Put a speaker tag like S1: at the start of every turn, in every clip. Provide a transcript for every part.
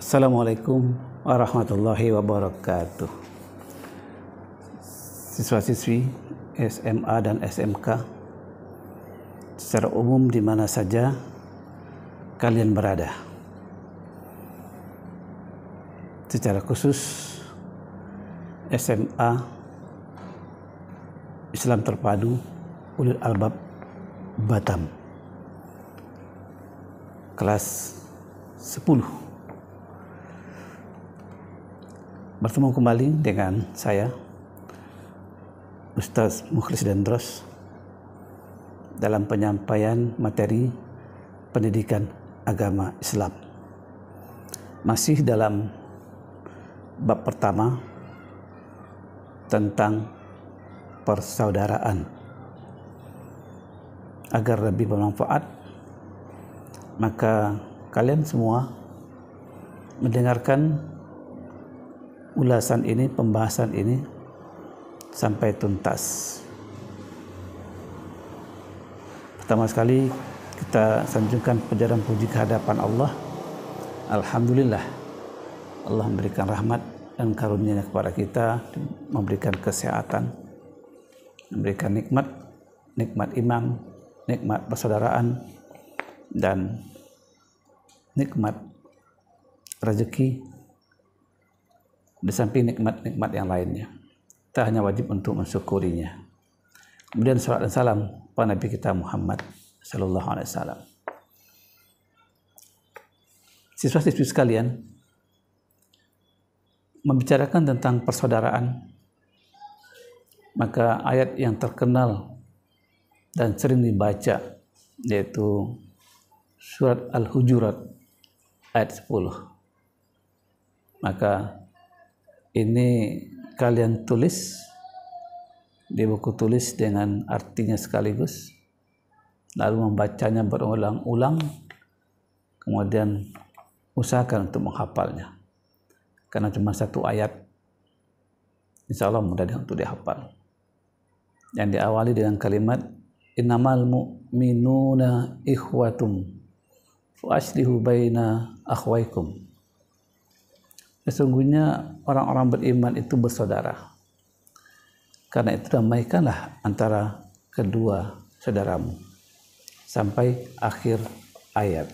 S1: Assalamualaikum warahmatullahi wabarakatuh. Siswa-siswi SMA dan SMK secara umum di mana saja kalian berada. Secara khusus SMA Islam Terpadu Ulul Albab Batam kelas 10. Bertemu kembali dengan saya Ustaz Mukhlis Dendros dalam penyampaian materi pendidikan agama Islam. Masih dalam bab pertama tentang persaudaraan. Agar lebih bermanfaat, maka kalian semua mendengarkan ulasan ini, pembahasan ini sampai tuntas. Pertama sekali kita sanjungkan puja dan puji kehadapan Allah. Alhamdulillah, Allah memberikan rahmat dan karunia-Nya kepada kita, memberikan kesehatan, memberikan nikmat iman, nikmat persaudaraan, dan nikmat rezeki, di samping nikmat-nikmat yang lainnya. Kita hanya wajib untuk mensyukurinya. Kemudian salawat dan salam pada Nabi kita Muhammad sallallahu alaihi wasallam. Siswa-siswi sekalian, membicarakan tentang persaudaraan, maka ayat yang terkenal dan sering dibaca yaitu surat Al-Hujurat ayat 10. Maka ini kalian tulis di buku tulis dengan artinya sekaligus, lalu membacanya berulang-ulang, kemudian usahakan untuk menghafalnya, karena cuma satu ayat, insya Allah mudah untuk dihafal. Yang diawali dengan kalimat innamal mu'minuna ikhwatum fa aslihu baina akhwaikum. Sesungguhnya orang-orang beriman itu bersaudara. Karena itu damaikanlah antara kedua saudaramu. Sampai akhir ayat.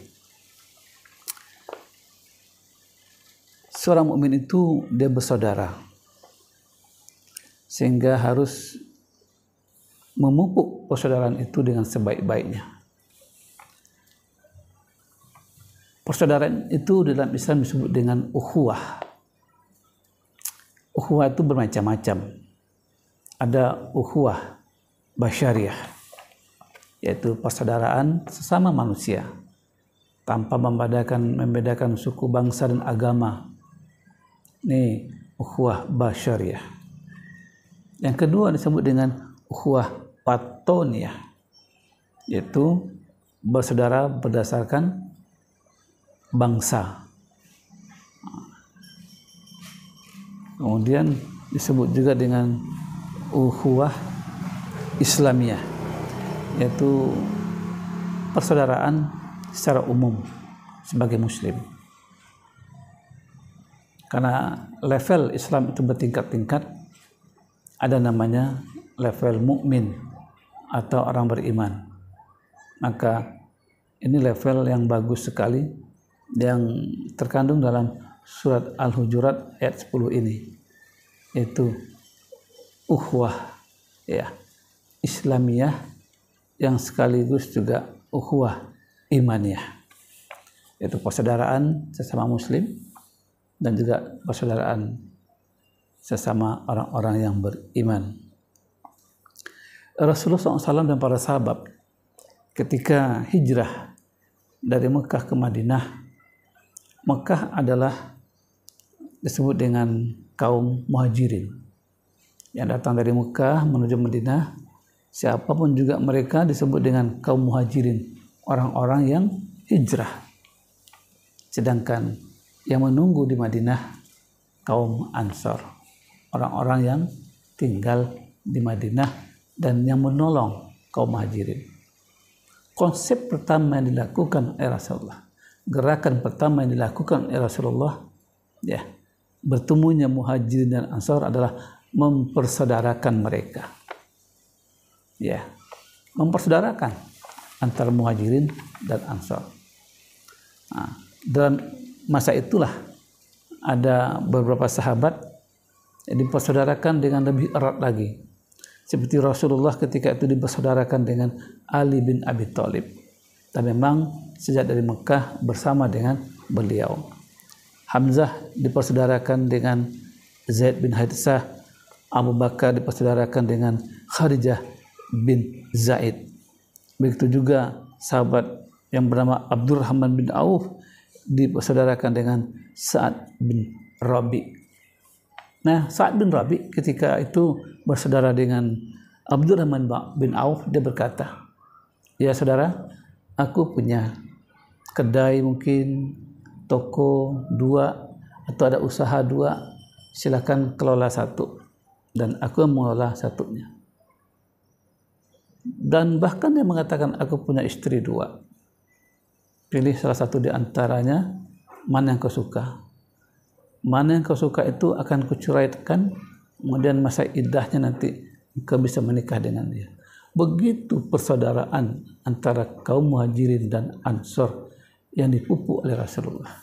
S1: Seorang mukmin itu dia bersaudara. Sehingga harus memupuk persaudaraan itu dengan sebaik-baiknya. Persaudaraan itu dalam Islam disebut dengan ukhuwah. Ukhuwah itu bermacam-macam. Ada ukhuwah basyariah, yaitu persaudaraan sesama manusia tanpa membedakan suku, bangsa, dan agama. Ini ukhuwah basyariah. Yang kedua disebut dengan ukhuwah watoniyah, yaitu bersaudara berdasarkan bangsa. Kemudian disebut juga dengan ukhuwah Islamiyah, yaitu persaudaraan secara umum sebagai muslim. Karena level Islam itu bertingkat-tingkat, ada namanya level mukmin atau orang beriman. Maka ini level yang bagus sekali yang terkandung dalam surat Al-Hujurat ayat 10 ini, yaitu ukhuwah Islamiyah yang sekaligus juga ukhuwah imaniyah, yaitu persaudaraan sesama muslim dan juga persaudaraan sesama orang-orang yang beriman. Rasulullah SAW dan para sahabat ketika hijrah dari Mekah ke Madinah, Mekah adalah disebut dengan kaum muhajirin yang datang dari Mekah menuju Madinah. Siapapun juga mereka disebut dengan kaum muhajirin, orang-orang yang hijrah. Sedangkan yang menunggu di Madinah kaum Ansor, orang-orang yang tinggal di Madinah dan yang menolong kaum muhajirin. Konsep pertama yang dilakukan oleh Rasulullah gerakan pertama yang dilakukan oleh Rasulullah, ya, bertemunya Muhajirin dan Ansar adalah mempersaudarakan mereka. Ya, mempersaudarakan antara Muhajirin dan Ansar. Nah, dalam masa itulah ada beberapa sahabat yang dipersaudarakan dengan lebih erat lagi. Seperti Rasulullah ketika itu dipersaudarakan dengan Ali bin Abi Thalib. Dan memang sejak dari Mekah bersama dengan beliau. Hamzah dipersaudarakan dengan Zaid bin Harithah. Abu Bakar dipersaudarakan dengan Kharijah bin Zaid. Begitu juga sahabat yang bernama Abdurrahman bin Auf dipersaudarakan dengan Sa'ad bin Rabi. Nah, Sa'ad bin Rabi ketika itu bersaudara dengan Abdurrahman bin Auf, dia berkata, "Ya saudara, aku punya kedai mungkin, toko 2, atau ada usaha 2, silakan kelola 1, dan aku mengelola 1-nya. Dan bahkan dia mengatakan, aku punya istri 2. Pilih salah satu di antaranya, mana yang kau suka. Mana yang kau suka itu akan kuceraikan, kemudian masa iddahnya nanti kau bisa menikah dengan dia." Begitu persaudaraan antara kaum Muhajirin dan Ansar yang dipupuk oleh Rasulullah.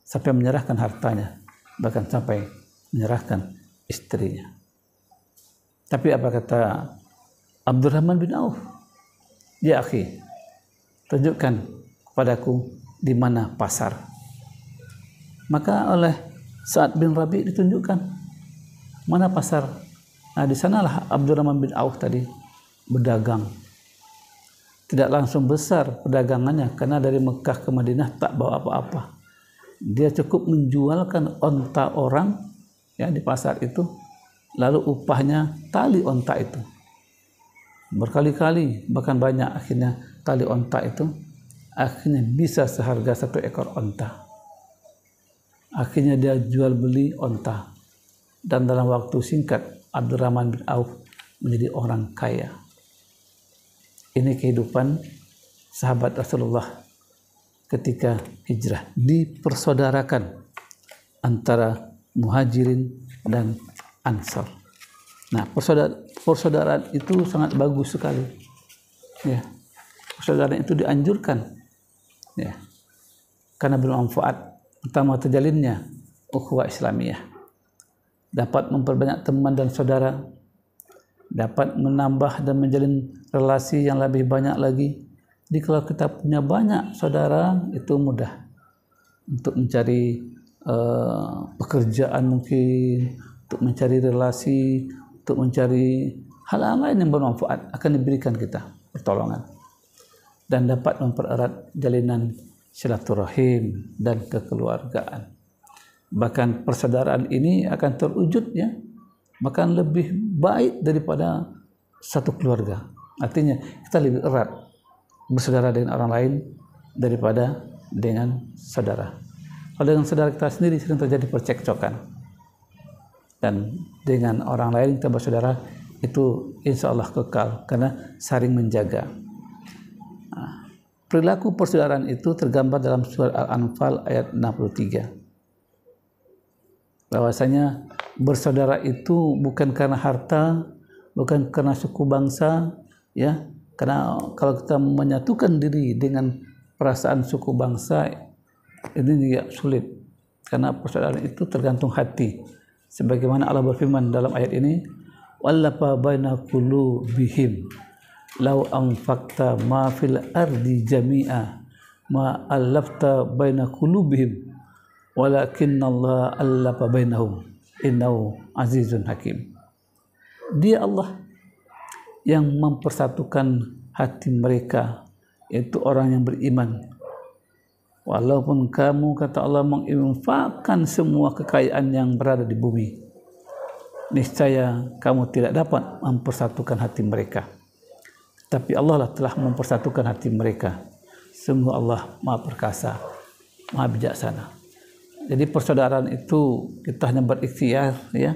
S1: Sampai menyerahkan hartanya, bahkan sampai menyerahkan istrinya. Tapi apa kata Abdurrahman bin Auf? "Ya akhi, tunjukkan kepadaku di mana pasar." Maka oleh Sa'ad bin Rabi ditunjukkan mana pasar. Nah, di sanalah Abdurrahman bin Auf tadi berdagang. Tidak langsung besar perdagangannya karena dari Mekah ke Madinah tak bawa apa-apa. Dia cukup menjualkan onta orang, ya, di pasar itu, lalu upahnya tali onta itu. Berkali-kali, bahkan banyak akhirnya tali onta itu akhirnya bisa seharga 1 ekor onta. Akhirnya dia jual beli onta, dan dalam waktu singkat Abdurrahman bin Auf menjadi orang kaya. Ini kehidupan sahabat Rasulullah ketika hijrah, dipersaudarakan antara Muhajirin dan Ansar. Nah, persaudaraan itu sangat bagus sekali. Ya, persaudaraan itu dianjurkan, ya, karena bermanfaat. Pertama, terjalinnya ukhuwah Islamiyah, dapat memperbanyak teman dan saudara, dapat menambah dan menjalin relasi yang lebih banyak lagi. Jadi kalau kita punya banyak saudara, itu mudah untuk mencari pekerjaan mungkin, untuk mencari relasi, untuk mencari hal-hal lain yang bermanfaat akan diberikan kita pertolongan, dan dapat mempererat jalinan silaturahim dan kekeluargaan. Bahkan persaudaraan ini akan terwujud, ya, bahkan lebih baik daripada satu keluarga. Artinya kita lebih erat bersaudara dengan orang lain daripada dengan saudara. Kalau dengan saudara kita sendiri sering terjadi percekcokan, dan dengan orang lain kita bersaudara itu insya Allah kekal karena saling menjaga. Perilaku persaudaraan itu tergambar dalam surat Al-Anfal ayat 63. Bahwasanya bersaudara itu bukan karena harta, bukan karena suku bangsa, ya. Karena kalau kita menyatukan diri dengan perasaan suku bangsa, ini juga sulit. Karena persaudaraan itu tergantung hati. Sebagaimana Allah berfirman dalam ayat ini, "Wallafa baina qulubihim law anfaqta ma fil ardi jami'a ma allafta baina qulubihim walakinnallaha allafa bainahum innahu azizun hakim." Dia Allah yang mempersatukan hati mereka, yaitu orang yang beriman. Walaupun kamu, kata Allah, menginfakkan semua kekayaan yang berada di bumi, niscaya kamu tidak dapat mempersatukan hati mereka. Tapi Allah lah telah mempersatukan hati mereka. Sungguh Allah Maha Perkasa, Maha Bijaksana. Jadi persaudaraan itu kita hanya berikhtiar, ya.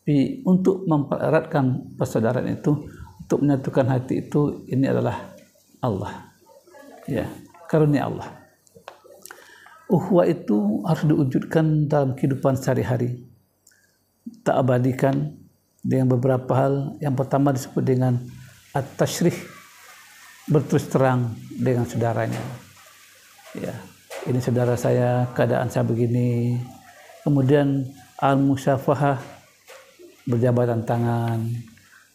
S1: Tapi untuk mempereratkan persaudaraan itu, untuk menyatukan hati itu, ini adalah Allah, ya, karunia Allah. Ukhuwah itu harus diwujudkan dalam kehidupan sehari-hari. Tak abadikan dengan beberapa hal. Yang pertama disebut dengan at-tashrih, berterus terang dengan saudaranya. Ya, ini saudara saya, keadaan saya begini. Kemudian al-musyafahah, berjabatan tangan,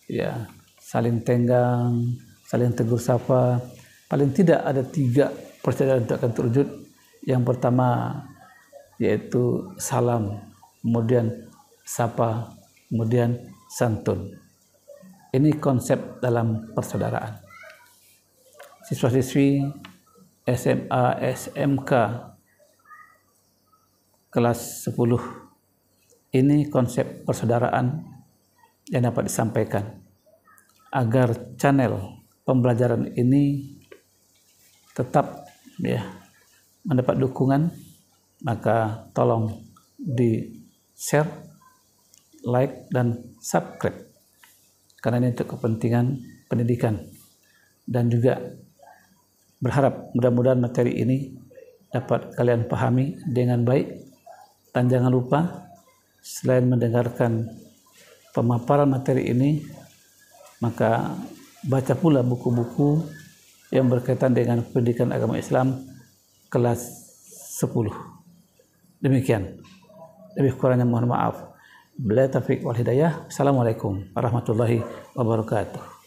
S1: ya, saling tenggang, saling tegur sapa. Paling tidak ada 3 persyaratan untuk akan terwujud. Yang pertama yaitu salam, kemudian sapa, kemudian santun. Ini konsep dalam persaudaraan. Siswa-siswi SMA, SMK kelas 10, ini konsep persaudaraan yang dapat disampaikan agar channel pembelajaran ini tetap mendapat dukungan. Maka tolong di share, like, dan subscribe, karena ini untuk kepentingan pendidikan. Dan juga berharap mudah-mudahan materi ini dapat kalian pahami dengan baik. Dan jangan lupa, selain mendengarkan pemaparan materi ini, maka baca pula buku-buku yang berkaitan dengan pendidikan agama Islam kelas 10. Demikian. Lebih kurangnya mohon maaf. Billahi taufiq wal hidayah. Assalamualaikum warahmatullahi wabarakatuh.